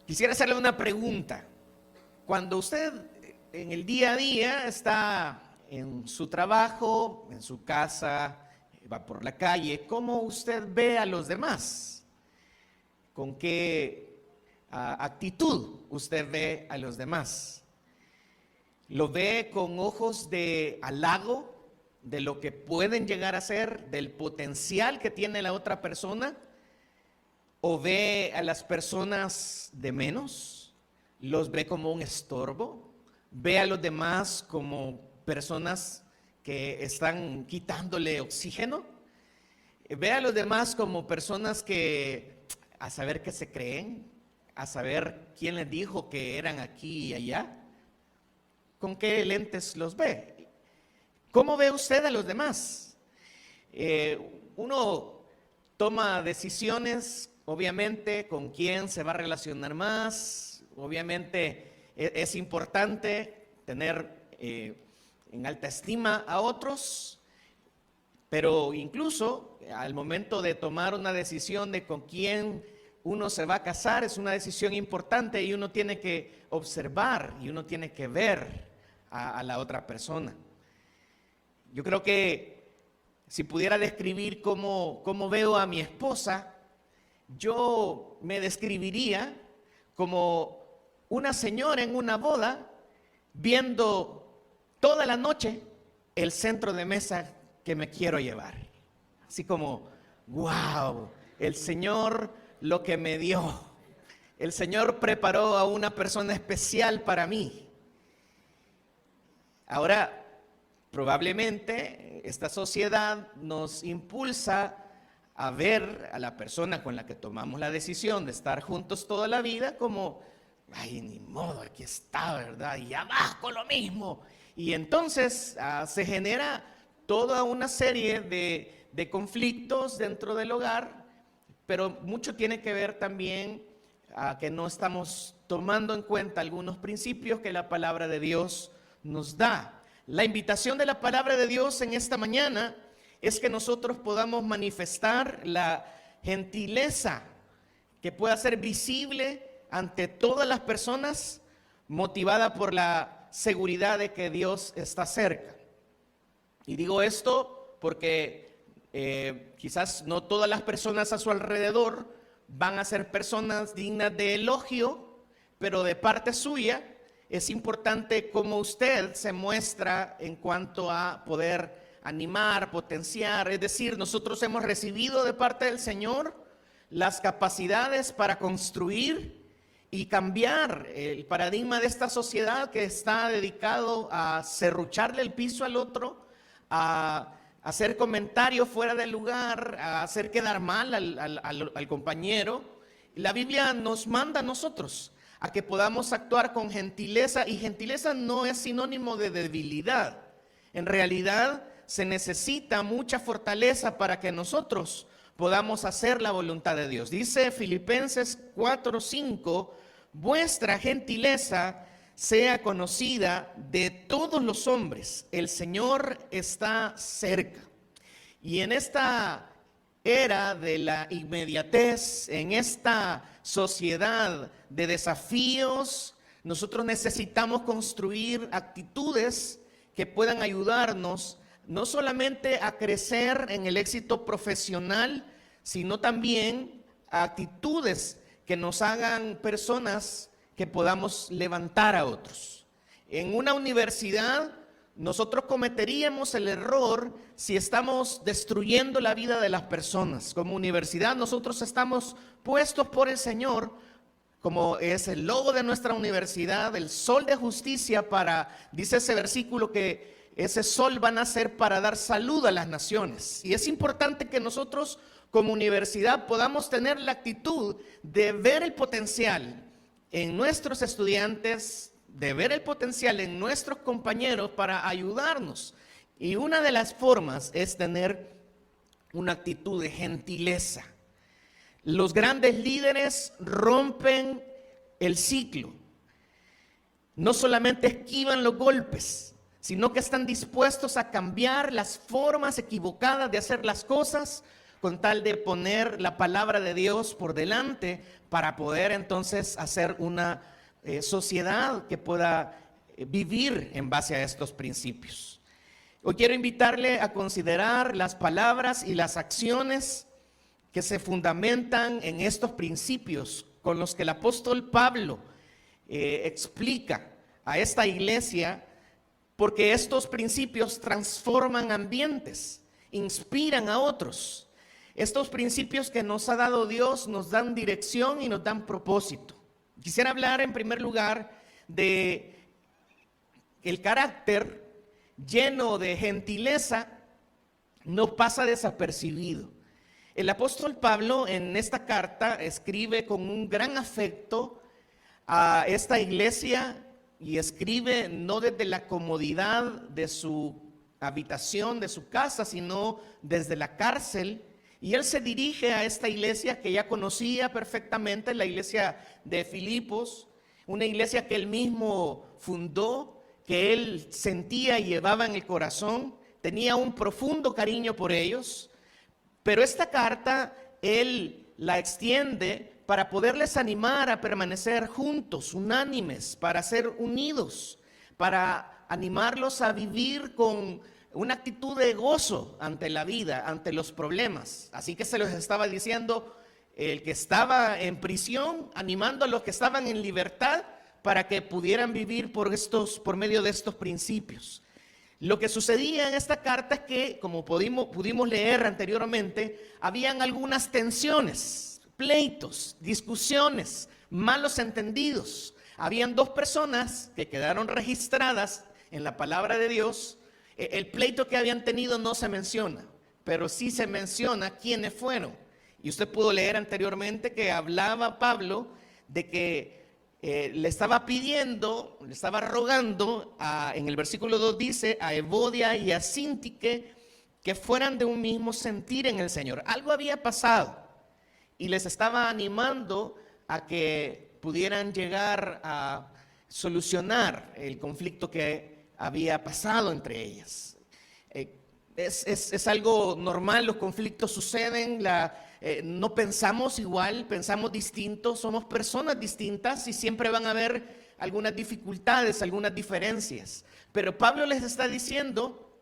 Quisiera hacerle una pregunta. Cuando usted en el día a día está en su trabajo, en su casa, va por la calle, ¿cómo usted ve a los demás? ¿Con qué actitud usted ve a los demás? ¿Lo ve con ojos de halago de lo que pueden llegar a ser, del potencial que tiene la otra persona? ¿O ve a las personas de menos? ¿Los ve como un estorbo? ¿Ve a los demás como personas que están quitándole oxígeno? ¿Ve a los demás como personas que a saber qué se creen? ¿A saber quién les dijo que eran aquí y allá? ¿Con qué lentes los ve? ¿Cómo ve usted a los demás? Uno toma decisiones, obviamente, con quién se va a relacionar más. Obviamente es importante tener en alta estima a otros, pero incluso al momento de tomar una decisión de con quién uno se va a casar, es una decisión importante y uno tiene que observar y uno tiene que ver a la otra persona. Yo creo que si pudiera describir cómo veo a mi esposa, yo me describiría como una señora en una boda viendo toda la noche el centro de mesa que me quiero llevar. Así como, wow, el Señor lo que me dio. El Señor preparó a una persona especial para mí. Ahora, probablemente esta sociedad nos impulsa a ver a la persona con la que tomamos la decisión de estar juntos toda la vida como, ay, ni modo, aquí está, ¿verdad? Y abajo lo mismo. Y entonces se genera toda una serie de conflictos dentro del hogar, pero mucho tiene que ver también que no estamos tomando en cuenta algunos principios que la palabra de Dios nos da. La invitación de la palabra de Dios en esta mañana es que nosotros podamos manifestar la gentileza que pueda ser visible ante todas las personas, motivada por la seguridad de que Dios está cerca. Y digo esto porque quizás no todas las personas a su alrededor van a ser personas dignas de elogio, pero de parte suya es importante cómo usted se muestra en cuanto a poder animar, potenciar. Es decir, nosotros hemos recibido de parte del Señor las capacidades para construir y cambiar el paradigma de esta sociedad que está dedicado a serrucharle el piso al otro, a hacer comentarios fuera del lugar, a hacer quedar mal al compañero. La Biblia nos manda a nosotros a que podamos actuar con gentileza, y gentileza no es sinónimo de debilidad. En realidad se necesita mucha fortaleza para que nosotros podamos hacer la voluntad de Dios. Dice Filipenses 4:5, vuestra gentileza sea conocida de todos los hombres, el Señor está cerca. Y en esta era de la inmediatez, en esta sociedad de desafíos, nosotros necesitamos construir actitudes que puedan ayudarnos no solamente a crecer en el éxito profesional, sino también a actitudes que nos hagan personas que podamos levantar a otros. En una universidad, nosotros cometeríamos el error si estamos destruyendo la vida de las personas. Como universidad, nosotros estamos puestos por el Señor, como es el logo de nuestra universidad, el sol de justicia dice ese versículo que ese sol va a nacer para dar salud a las naciones. Y es importante que nosotros como universidad podamos tener la actitud de ver el potencial en nuestros estudiantes, de ver el potencial en nuestros compañeros para ayudarnos. Y una de las formas es tener una actitud de gentileza. Los grandes líderes rompen el ciclo. No solamente esquivan los golpes, sino que están dispuestos a cambiar las formas equivocadas de hacer las cosas con tal de poner la palabra de Dios por delante para poder entonces hacer una sociedad que pueda vivir en base a estos principios. Hoy quiero invitarle a considerar las palabras y las acciones que se fundamentan en estos principios con los que el apóstol Pablo explica a esta iglesia, porque estos principios transforman ambientes, inspiran a otros. Estos principios que nos ha dado Dios nos dan dirección y nos dan propósito. Quisiera hablar en primer lugar de el carácter lleno de gentileza no pasa desapercibido. El apóstol Pablo en esta carta escribe con un gran afecto a esta iglesia y escribe no desde la comodidad de su habitación, de su casa, sino desde la cárcel. Y él se dirige a esta iglesia que ya conocía perfectamente, la iglesia de Filipos, una iglesia que él mismo fundó, que él sentía y llevaba en el corazón, tenía un profundo cariño por ellos, pero esta carta él la extiende para poderles animar a permanecer juntos, unánimes, para ser unidos, para animarlos a vivir con una actitud de gozo ante la vida, ante los problemas. Así que se los estaba diciendo el que estaba en prisión, animando a los que estaban en libertad para que pudieran vivir por medio de estos principios. Lo que sucedía en esta carta es que, como pudimos leer anteriormente, habían algunas tensiones, pleitos, discusiones, malos entendidos. Habían dos personas que quedaron registradas en la palabra de Dios. El pleito que habían tenido no se menciona, pero sí se menciona quiénes fueron. Y usted pudo leer anteriormente que hablaba Pablo de que le estaba pidiendo, le estaba rogando, en el versículo 2 dice, a Evodia y a Síntique que fueran de un mismo sentir en el Señor. Algo había pasado y les estaba animando a que pudieran llegar a solucionar el conflicto que había pasado entre ellas. Es algo normal, los conflictos suceden, no pensamos igual, pensamos distinto, somos personas distintas y siempre van a haber algunas dificultades, algunas diferencias. Pero Pablo les está diciendo,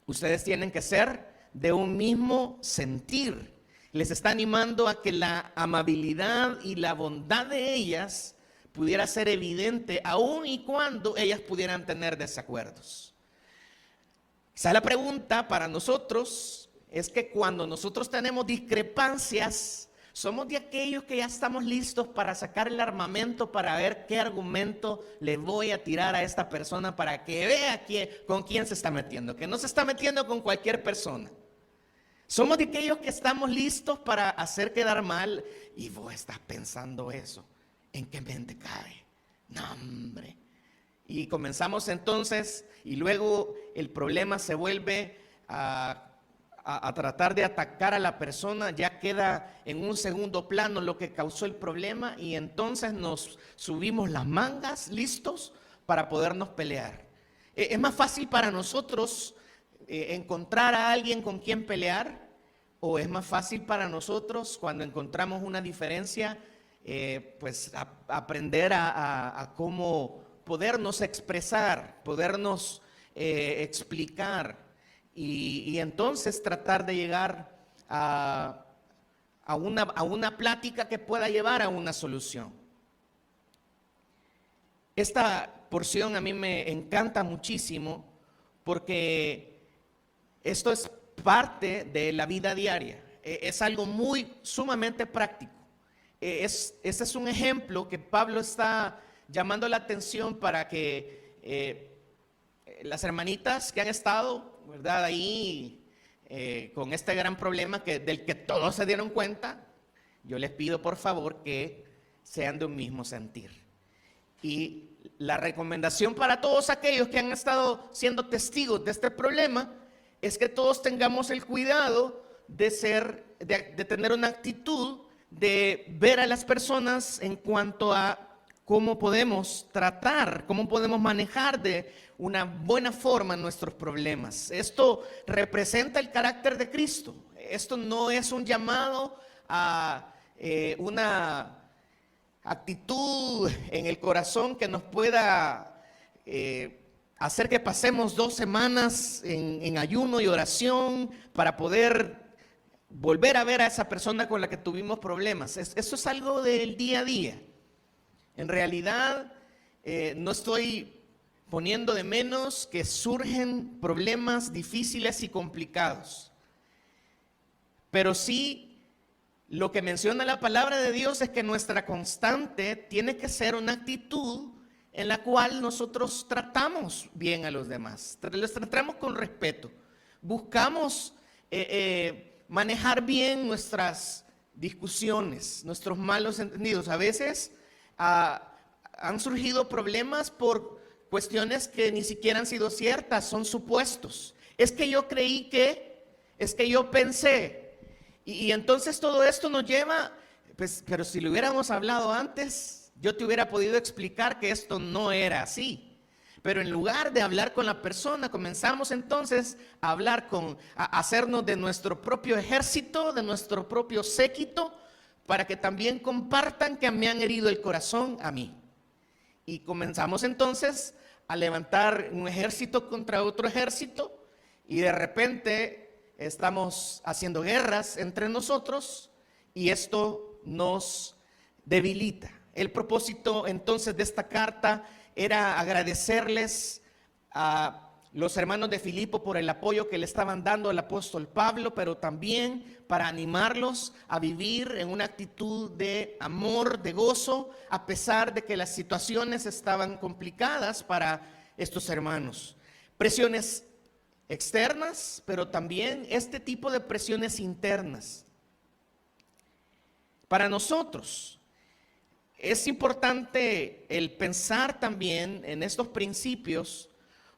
ustedes tienen que ser de un mismo sentir. Les está animando a que la amabilidad y la bondad de ellas pudiera ser evidente aun y cuando ellas pudieran tener desacuerdos. Quizá la pregunta para nosotros es que cuando nosotros tenemos discrepancias, somos de aquellos que ya estamos listos para sacar el armamento para ver qué argumento le voy a tirar a esta persona para que vea con quién se está metiendo, que no se está metiendo con cualquier persona. Somos de aquellos que estamos listos para hacer quedar mal y vos estás pensando eso. ¿En qué mente cabe? No, hombre. Y comenzamos entonces, y luego el problema se vuelve a tratar de atacar a la persona, ya queda en un segundo plano lo que causó el problema, y entonces nos subimos las mangas, listos para podernos pelear. Es más fácil para nosotros encontrar a alguien con quien pelear, o es más fácil para nosotros cuando encontramos una diferencia, pues aprender a cómo podernos expresar, podernos explicar y entonces tratar de llegar a una plática que pueda llevar a una solución. Esta porción a mí me encanta muchísimo porque esto es parte de la vida diaria, es algo sumamente práctico. Este es un ejemplo que Pablo está llamando la atención para que las hermanitas que han estado, ¿verdad?, ahí con este gran problema del que todos se dieron cuenta, yo les pido por favor que sean de un mismo sentir. Y la recomendación para todos aquellos que han estado siendo testigos de este problema es que todos tengamos el cuidado de tener una actitud de ver a las personas en cuanto a cómo podemos tratar, cómo podemos manejar de una buena forma nuestros problemas. Esto representa el carácter de Cristo. esto no es un llamado a una actitud en el corazón que nos pueda hacer que pasemos 2 semanas en ayuno y oración para poder volver a ver a esa persona con la que tuvimos problemas. Eso es algo del día a día. En realidad, no estoy poniendo de menos que surgen problemas difíciles y complicados. Pero sí, lo que menciona la palabra de Dios es que nuestra constante tiene que ser una actitud en la cual nosotros tratamos bien a los demás, los tratamos con respeto, buscamos manejar bien nuestras discusiones, nuestros malos entendidos. A veces han surgido problemas por cuestiones que ni siquiera han sido ciertas, son supuestos. Es que yo creí que, es que yo pensé. Y entonces todo esto nos lleva, pues, pero si lo hubiéramos hablado antes, yo te hubiera podido explicar que esto no era así. Pero en lugar de hablar con la persona, comenzamos entonces a hablar a hacernos de nuestro propio ejército, de nuestro propio séquito, para que también compartan que me han herido el corazón a mí. Y comenzamos entonces a levantar un ejército contra otro ejército, y de repente estamos haciendo guerras entre nosotros y esto nos debilita. El propósito entonces de esta carta era agradecerles a los hermanos de Filipo por el apoyo que le estaban dando al apóstol Pablo, pero también para animarlos a vivir en una actitud de amor, de gozo, a pesar de que las situaciones estaban complicadas para estos hermanos. Presiones externas, pero también este tipo de presiones internas. Para nosotros es importante el pensar también en estos principios,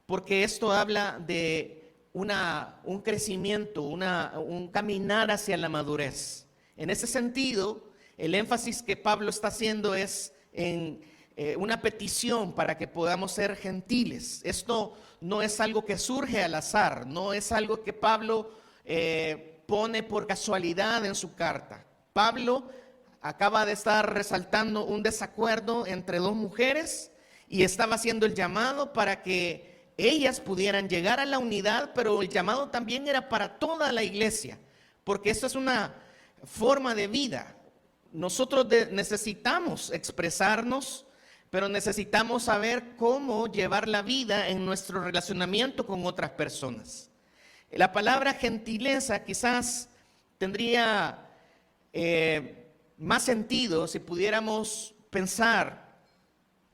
porque esto habla de un crecimiento, un caminar hacia la madurez. En ese sentido, el énfasis que Pablo está haciendo es en una petición para que podamos ser gentiles. Esto no es algo que surge al azar, no es algo que Pablo pone por casualidad en su carta. Pablo acaba de estar resaltando un desacuerdo entre 2 mujeres y estaba haciendo el llamado para que ellas pudieran llegar a la unidad, pero el llamado también era para toda la iglesia, porque esto es una forma de vida. Nosotros necesitamos expresarnos, pero necesitamos saber cómo llevar la vida en nuestro relacionamiento con otras personas. La palabra gentileza quizás tendría más sentido si pudiéramos pensar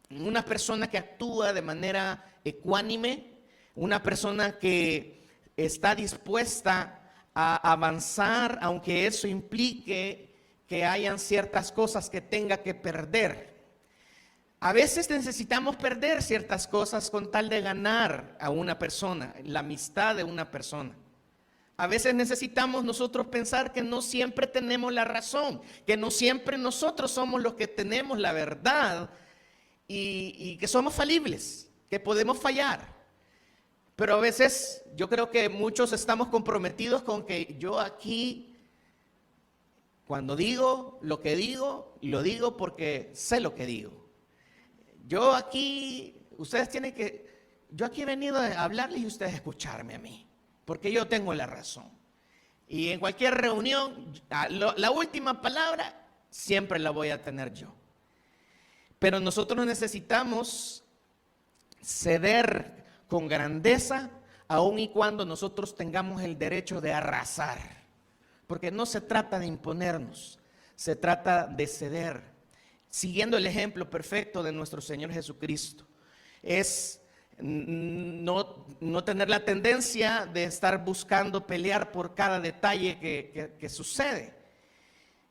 en una persona que actúa de manera ecuánime, una persona que está dispuesta a avanzar, aunque eso implique que hayan ciertas cosas que tenga que perder. A veces necesitamos perder ciertas cosas con tal de ganar a una persona, la amistad de una persona. A veces necesitamos nosotros pensar que no siempre tenemos la razón, que no siempre nosotros somos los que tenemos la verdad y que somos falibles, que podemos fallar. Pero a veces yo creo que muchos estamos comprometidos con que yo aquí, cuando digo lo que digo, lo digo porque sé lo que digo. Yo aquí, yo aquí he venido a hablarles y ustedes escucharme a mí, porque yo tengo la razón. Y en cualquier reunión, la última palabra siempre la voy a tener yo. Pero nosotros necesitamos ceder con grandeza, aun y cuando nosotros tengamos el derecho de arrasar. Porque no se trata de imponernos, se trata de ceder, siguiendo el ejemplo perfecto de nuestro Señor Jesucristo. Es no tener la tendencia de estar buscando pelear por cada detalle que sucede,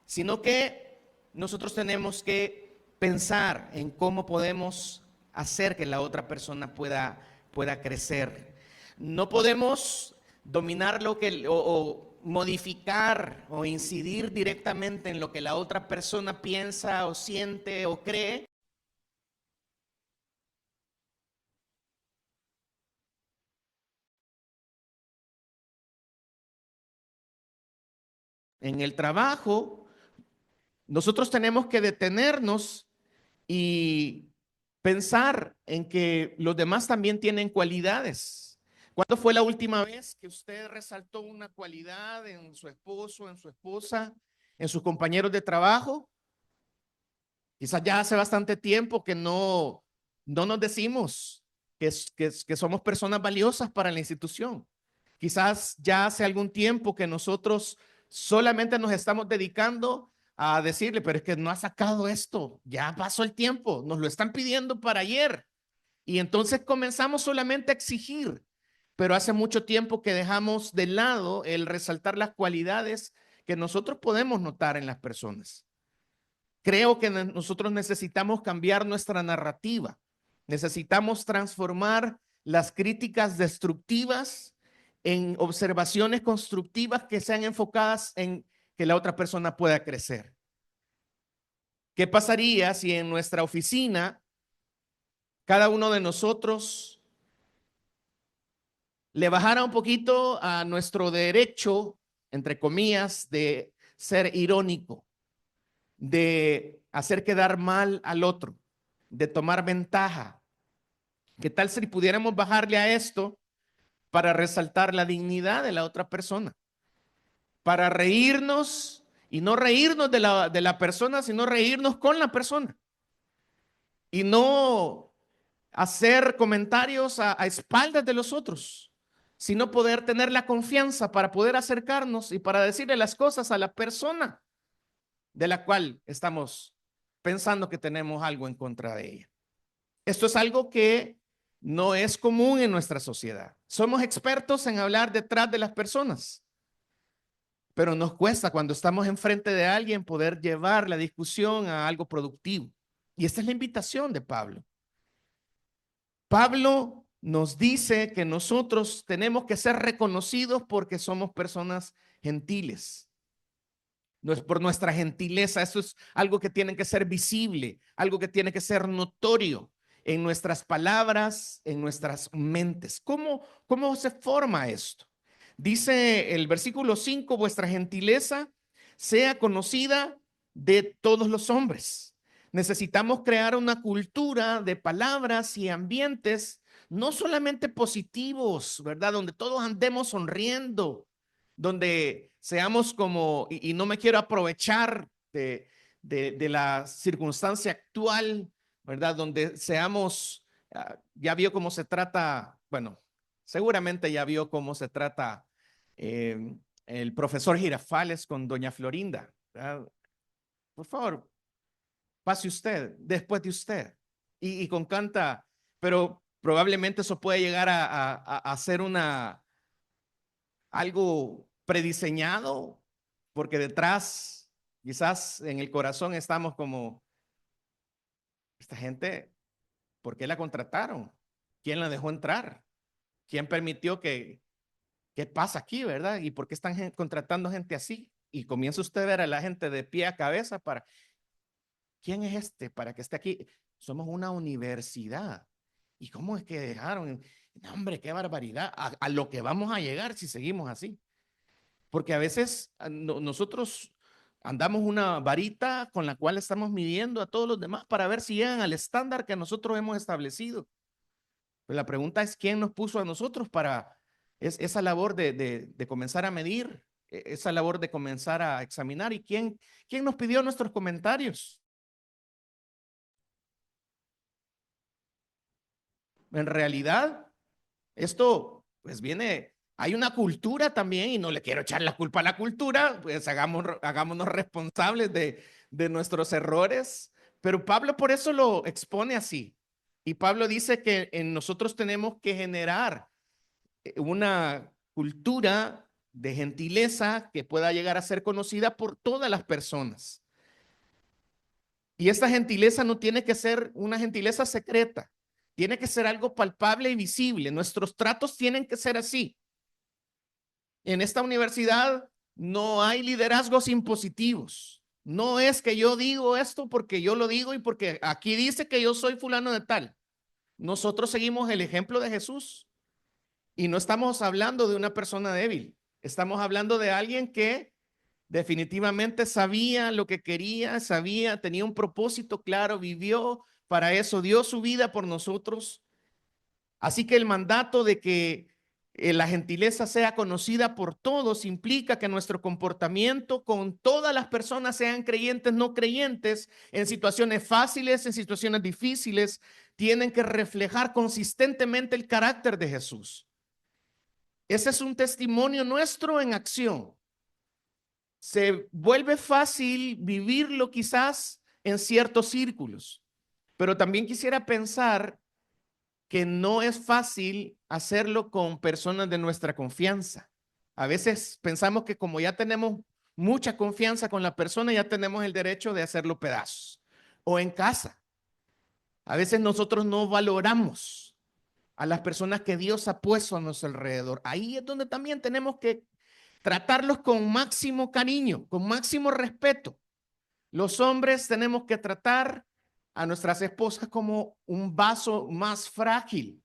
sino que nosotros tenemos que pensar en cómo podemos hacer que la otra persona pueda crecer. No podemos dominar o modificar o incidir directamente en lo que la otra persona piensa o siente o cree. en el trabajo, nosotros tenemos que detenernos y pensar en que los demás también tienen cualidades. ¿Cuándo fue la última vez que usted resaltó una cualidad en su esposo, en su esposa, en sus compañeros de trabajo? Quizás ya hace bastante tiempo que no nos decimos que somos personas valiosas para la institución. Quizás ya hace algún tiempo que nosotros solamente nos estamos dedicando a decirle, pero es que no ha sacado esto, ya pasó el tiempo, nos lo están pidiendo para ayer. Y entonces comenzamos solamente a exigir, pero hace mucho tiempo que dejamos de lado el resaltar las cualidades que nosotros podemos notar en las personas. Creo que nosotros necesitamos cambiar nuestra narrativa. Necesitamos transformar las críticas destructivas en observaciones constructivas que sean enfocadas en que la otra persona pueda crecer. ¿Qué pasaría si en nuestra oficina cada uno de nosotros le bajara un poquito a nuestro derecho, entre comillas, de ser irónico, de hacer quedar mal al otro, de tomar ventaja? ¿Qué tal si pudiéramos bajarle a esto para resaltar la dignidad de la otra persona? Para reírnos y no reírnos de la persona, sino reírnos con la persona. Y no hacer comentarios a espaldas de los otros, sino poder tener la confianza para poder acercarnos y para decirle las cosas a la persona de la cual estamos pensando que tenemos algo en contra de ella. Esto es algo que no es común en nuestra sociedad. Somos expertos en hablar detrás de las personas, pero nos cuesta cuando estamos enfrente de alguien poder llevar la discusión a algo productivo. Y esta es la invitación de Pablo. Pablo nos dice que nosotros tenemos que ser reconocidos porque somos personas gentiles. No es por nuestra gentileza, eso es algo que tiene que ser visible, algo que tiene que ser notorio en nuestras palabras, en nuestras mentes. ¿Cómo se forma esto? Dice el versículo 5, vuestra gentileza sea conocida de todos los hombres. Necesitamos crear una cultura de palabras y ambientes no solamente positivos, ¿verdad? Donde todos andemos sonriendo, donde seamos como, y no me quiero aprovechar de la circunstancia actual, ¿verdad? Donde seamos, ya vio cómo se trata, bueno, seguramente ya vio cómo se trata el profesor Girafales con doña Florinda, ¿verdad? Por favor, pase usted, después de usted, y con canta, pero probablemente eso puede llegar a ser algo prediseñado, porque detrás, quizás en el corazón estamos como, esta gente, ¿por qué la contrataron? ¿Quién la dejó entrar? ¿Quién permitió qué pasa aquí, verdad? ¿Y por qué están contratando gente así? Y comienza usted a ver a la gente de pie a cabeza para, ¿quién es este para que esté aquí? Somos una universidad. ¿Y cómo es que dejaron? No, hombre, qué barbaridad. A lo que vamos a llegar si seguimos así. Porque a veces nosotros andamos una varita con la cual estamos midiendo a todos los demás para ver si llegan al estándar que nosotros hemos establecido. Pero la pregunta es, ¿quién nos puso a nosotros para esa labor de comenzar a medir, esa labor de comenzar a examinar? ¿Y quién nos pidió nuestros comentarios? En realidad, esto pues viene, hay una cultura también y no le quiero echar la culpa a la cultura, pues hagámonos responsables de nuestros errores, pero Pablo por eso lo expone así. Y Pablo dice que en nosotros tenemos que generar una cultura de gentileza que pueda llegar a ser conocida por todas las personas. Y esta gentileza no tiene que ser una gentileza secreta, tiene que ser algo palpable y visible. Nuestros tratos tienen que ser así. En esta universidad no hay liderazgos impositivos. No es que yo digo esto porque yo lo digo y porque aquí dice que yo soy fulano de tal. Nosotros seguimos el ejemplo de Jesús y no estamos hablando de una persona débil. Estamos hablando de alguien que definitivamente sabía lo que quería, tenía un propósito claro, vivió para eso, dio su vida por nosotros. Así que el mandato de que la gentileza sea conocida por todos implica que nuestro comportamiento con todas las personas, sean creyentes, no creyentes, en situaciones fáciles, en situaciones difíciles, tienen que reflejar consistentemente el carácter de Jesús. Ese es un testimonio nuestro en acción. Se vuelve fácil vivirlo quizás en ciertos círculos, pero también quisiera pensar que no es fácil hacerlo con personas de nuestra confianza. A veces pensamos que como ya tenemos mucha confianza con la persona, ya tenemos el derecho de hacerlo pedazos. O en casa. A veces nosotros no valoramos a las personas que Dios ha puesto a nuestro alrededor. Ahí es donde también tenemos que tratarlos con máximo cariño, con máximo respeto. Los hombres tenemos que tratar a nuestras esposas como un vaso más frágil.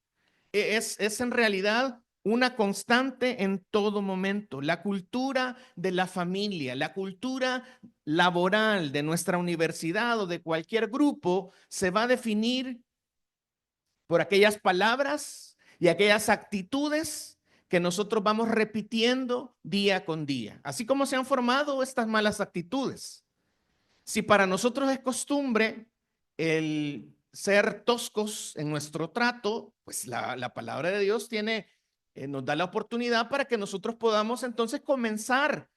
Es en realidad una constante en todo momento. La cultura de la familia, la cultura laboral de nuestra universidad o de cualquier grupo se va a definir por aquellas palabras y aquellas actitudes que nosotros vamos repitiendo día con día. Así como se han formado estas malas actitudes. Si para nosotros es costumbre el ser toscos en nuestro trato, pues la palabra de Dios nos da la oportunidad para que nosotros podamos entonces comenzar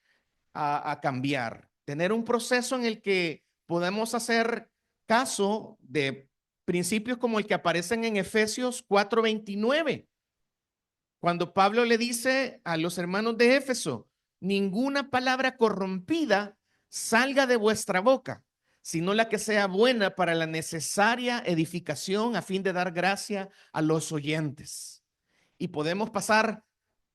a cambiar, tener un proceso en el que podemos hacer caso de principios como el que aparecen en Efesios 4:29, cuando Pablo le dice a los hermanos de Éfeso: ninguna palabra corrompida salga de vuestra boca, sino la que sea buena para la necesaria edificación a fin de dar gracia a los oyentes. Y podemos pasar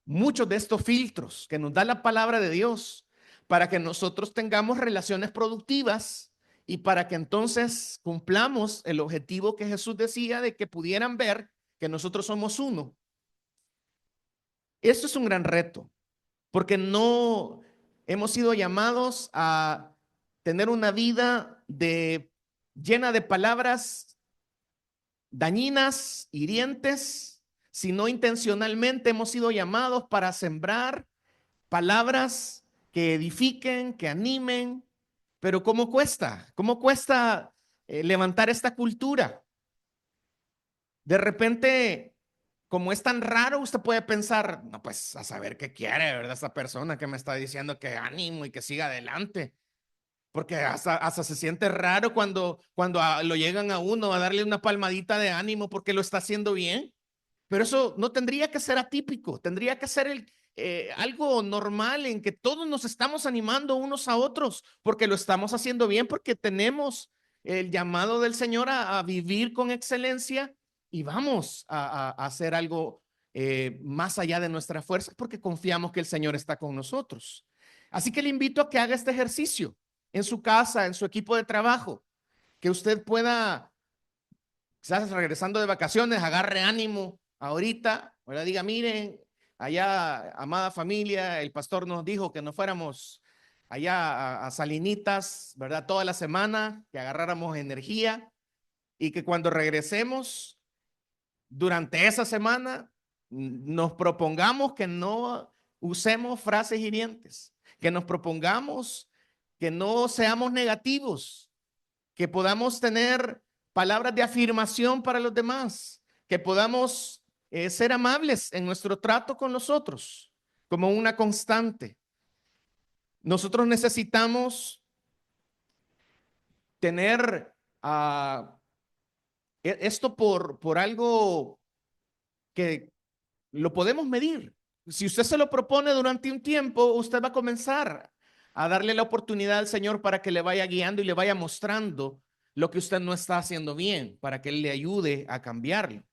muchos de estos filtros que nos da la palabra de Dios para que nosotros tengamos relaciones productivas y para que entonces cumplamos el objetivo que Jesús decía de que pudieran ver que nosotros somos uno. Esto es un gran reto, porque no hemos sido llamados a tener una vida llena de palabras dañinas, hirientes, sino intencionalmente hemos sido llamados para sembrar palabras que edifiquen, que animen. Pero ¿cómo cuesta? ¿Cómo cuesta levantar esta cultura? De repente, como es tan raro, usted puede pensar, no, pues a saber qué quiere, ¿verdad? Esta persona que me está diciendo que ánimo y que siga adelante. Porque hasta se siente raro cuando lo llegan a uno a darle una palmadita de ánimo porque lo está haciendo bien. Pero eso no tendría que ser atípico, tendría que ser algo normal en que todos nos estamos animando unos a otros porque lo estamos haciendo bien, porque tenemos el llamado del Señor a vivir con excelencia y vamos a hacer algo más allá de nuestra fuerza porque confiamos que el Señor está con nosotros. Así que le invito a que haga este ejercicio en su casa, en su equipo de trabajo, que usted pueda, quizás regresando de vacaciones, agarre ánimo ahorita, ¿verdad? Diga, miren, allá, amada familia, el pastor nos dijo que nos fuéramos allá a Salinitas, ¿verdad? Toda la semana, que agarráramos energía y que cuando regresemos durante esa semana nos propongamos que no usemos frases hirientes, que nos propongamos que no seamos negativos, que podamos tener palabras de afirmación para los demás, que podamos ser amables en nuestro trato con los otros, como una constante. Nosotros necesitamos tener esto por algo que lo podemos medir. Si usted se lo propone durante un tiempo, usted va a comenzar a darle la oportunidad al Señor para que le vaya guiando y le vaya mostrando lo que usted no está haciendo bien, para que Él le ayude a cambiarlo.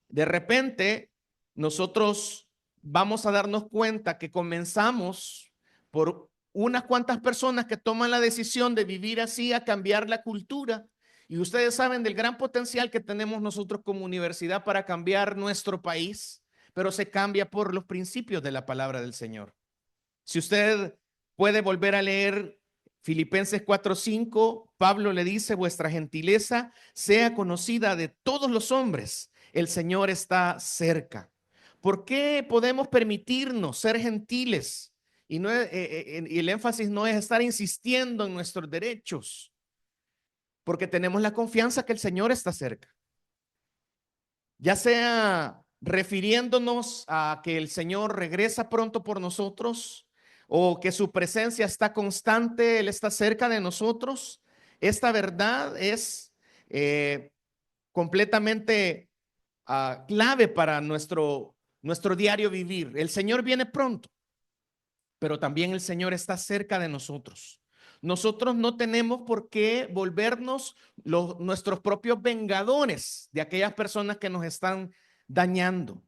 De repente, nosotros vamos a darnos cuenta que comenzamos por unas cuantas personas que toman la decisión de vivir así, a cambiar la cultura. Y ustedes saben del gran potencial que tenemos nosotros como universidad para cambiar nuestro país, pero se cambia por los principios de la palabra del Señor. Si usted puede volver a leer Filipenses 4:5. Pablo le dice: vuestra gentileza sea conocida de todos los hombres. El Señor está cerca. ¿Por qué podemos permitirnos ser gentiles? Y, y el énfasis no es estar insistiendo en nuestros derechos, porque tenemos la confianza que el Señor está cerca. Ya sea refiriéndonos a que el Señor regresa pronto por nosotros, o que su presencia está constante, Él está cerca de nosotros. Esta verdad es completamente clave para nuestro diario vivir. El Señor viene pronto, pero también el Señor está cerca de nosotros. Nosotros no tenemos por qué volvernos nuestros propios vengadores de aquellas personas que nos están dañando.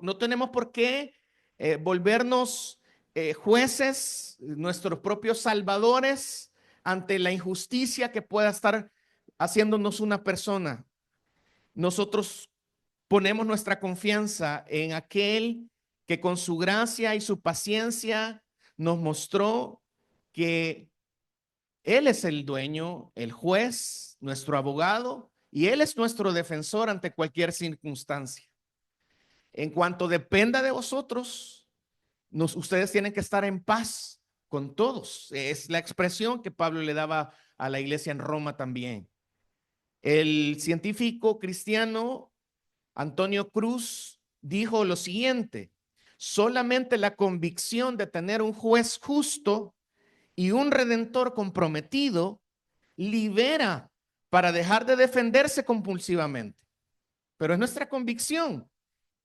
No tenemos por qué volvernos jueces, nuestros propios salvadores ante la injusticia que pueda estar haciéndonos una persona. Nosotros ponemos nuestra confianza en aquel que con su gracia y su paciencia nos mostró que Él es el dueño, el juez, nuestro abogado, y Él es nuestro defensor ante cualquier circunstancia. En cuanto dependa de vosotros, ustedes tienen que estar en paz con todos. Es la expresión que Pablo le daba a la iglesia en Roma también. El científico cristiano Antonio Cruz dijo lo siguiente: solamente la convicción de tener un juez justo y un redentor comprometido libera para dejar de defenderse compulsivamente. Pero es nuestra convicción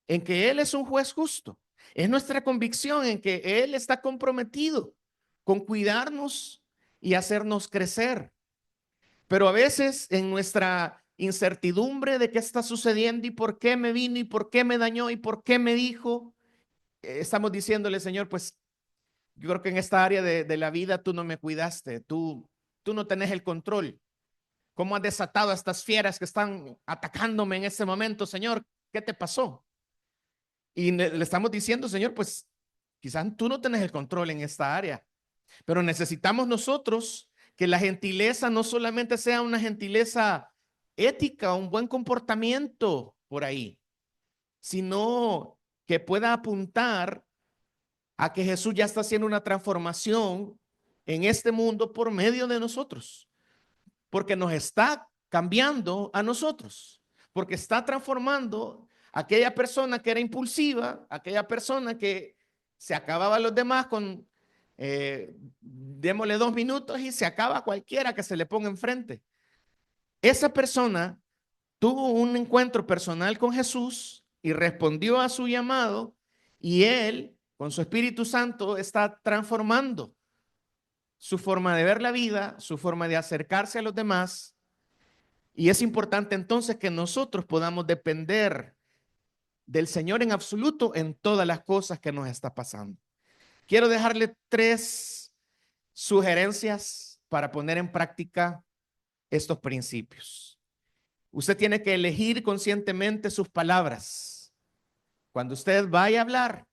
en que Él es un juez justo. Es nuestra convicción en que Él está comprometido con cuidarnos y hacernos crecer. Pero a veces en nuestra incertidumbre de qué está sucediendo y por qué me vino y por qué me dañó y por qué me dijo, estamos diciéndole: Señor, pues yo creo que en esta área de la vida tú no me cuidaste, tú no tenés el control. ¿Cómo has desatado a estas fieras que están atacándome en este momento, Señor? ¿Qué te pasó? Y le estamos diciendo: Señor, pues quizás tú no tenés el control en esta área, pero necesitamos nosotros que la gentileza no solamente sea una gentileza ética, un buen comportamiento por ahí, sino que pueda apuntar a que Jesús ya está haciendo una transformación en este mundo por medio de nosotros, porque nos está cambiando a nosotros, porque está transformando a aquella persona que era impulsiva, aquella persona que se acababa a los demás con démosle 2 minutos y se acaba cualquiera que se le ponga enfrente. Esa persona tuvo un encuentro personal con Jesús y respondió a su llamado, y Él, con su Espíritu Santo, está transformando su forma de ver la vida, su forma de acercarse a los demás. Y es importante entonces que nosotros podamos depender del Señor en absoluto en todas las cosas que nos está pasando. Quiero dejarle 3 sugerencias para poner en práctica estos principios. Usted tiene que elegir conscientemente sus palabras. Cuando usted vaya a hablar,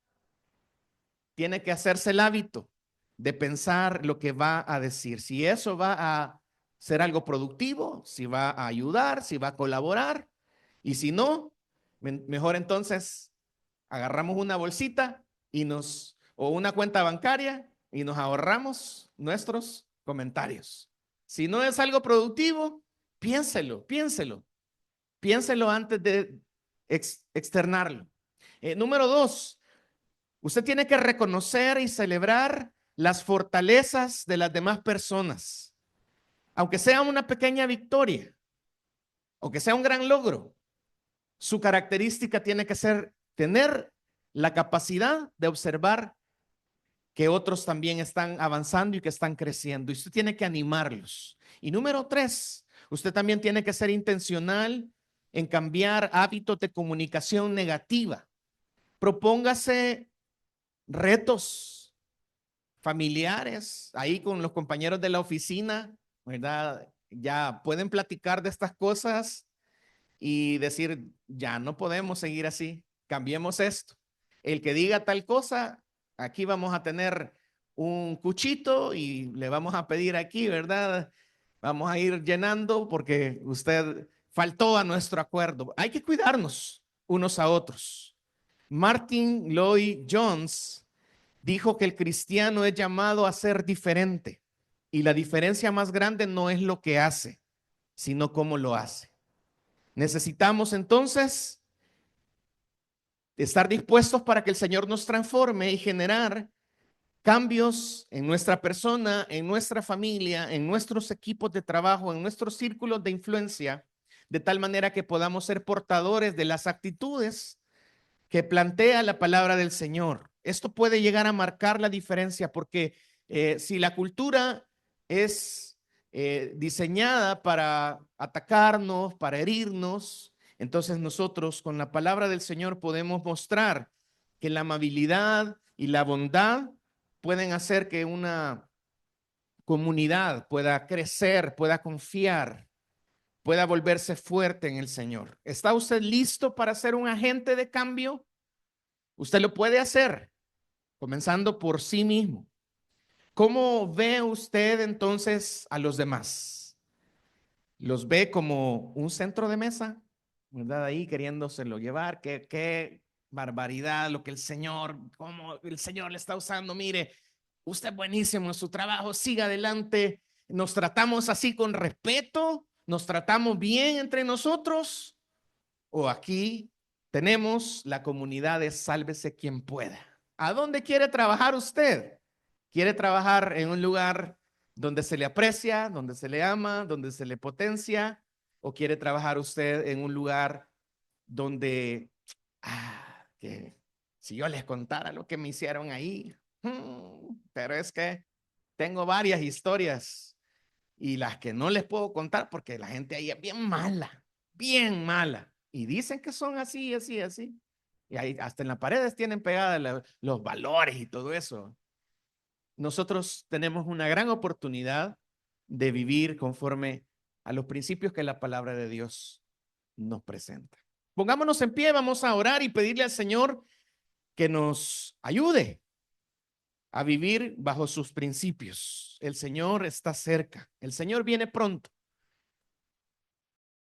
tiene que hacerse el hábito de pensar lo que va a decir. Si eso va a ser algo productivo, si va a ayudar, si va a colaborar. Y si no, mejor entonces agarramos una bolsita o una cuenta bancaria y nos ahorramos nuestros comentarios. Si no es algo productivo, piénselo antes de externarlo. Número 2, usted tiene que reconocer y celebrar las fortalezas de las demás personas, aunque sea una pequeña victoria, aunque sea un gran logro. Su característica tiene que ser tener la capacidad de observar que otros también están avanzando y que están creciendo. Y usted tiene que animarlos. Y número 3, usted también tiene que ser intencional en cambiar hábitos de comunicación negativa. Propóngase retos familiares ahí con los compañeros de la oficina, ¿verdad? Ya pueden platicar de estas cosas y decir: ya no podemos seguir así, cambiemos esto. El que diga tal cosa, aquí vamos a tener un cuchito y le vamos a pedir aquí, ¿verdad? Vamos a ir llenando porque usted faltó a nuestro acuerdo. Hay que cuidarnos unos a otros. Martin Lloyd Jones dijo que el cristiano es llamado a ser diferente y la diferencia más grande no es lo que hace, sino cómo lo hace. Necesitamos entonces estar dispuestos para que el Señor nos transforme y generar cambios en nuestra persona, en nuestra familia, en nuestros equipos de trabajo, en nuestros círculos de influencia, de tal manera que podamos ser portadores de las actitudes que plantea la palabra del Señor. Esto puede llegar a marcar la diferencia porque si la cultura es diseñada para atacarnos, para herirnos, entonces nosotros con la palabra del Señor podemos mostrar que la amabilidad y la bondad pueden hacer que una comunidad pueda crecer, pueda confiar, pueda volverse fuerte en el Señor. ¿Está usted listo para ser un agente de cambio? Usted lo puede hacer, comenzando por sí mismo. ¿Cómo ve usted entonces a los demás? ¿Los ve como un centro de mesa? ¿Verdad? Ahí queriéndoselo llevar. Qué barbaridad lo que el Señor, cómo el Señor le está usando. Mire, usted es buenísimo en su trabajo, siga adelante. Nos tratamos así con respeto, nos tratamos bien entre nosotros. O aquí tenemos la comunidad de Sálvese quien pueda. ¿A dónde quiere trabajar usted? ¿Quiere trabajar en un lugar donde se le aprecia, donde se le ama, donde se le potencia? ¿O quiere trabajar usted en un lugar donde, que si yo les contara lo que me hicieron ahí, pero es que tengo varias historias y las que no les puedo contar porque la gente ahí es bien mala, bien mala. Y dicen que son así, así, así. Y ahí hasta en las paredes tienen pegadas los valores y todo eso. Nosotros tenemos una gran oportunidad de vivir conforme a los principios que la palabra de Dios nos presenta. Pongámonos en pie, vamos a orar y pedirle al Señor que nos ayude a vivir bajo sus principios. El Señor está cerca, el Señor viene pronto.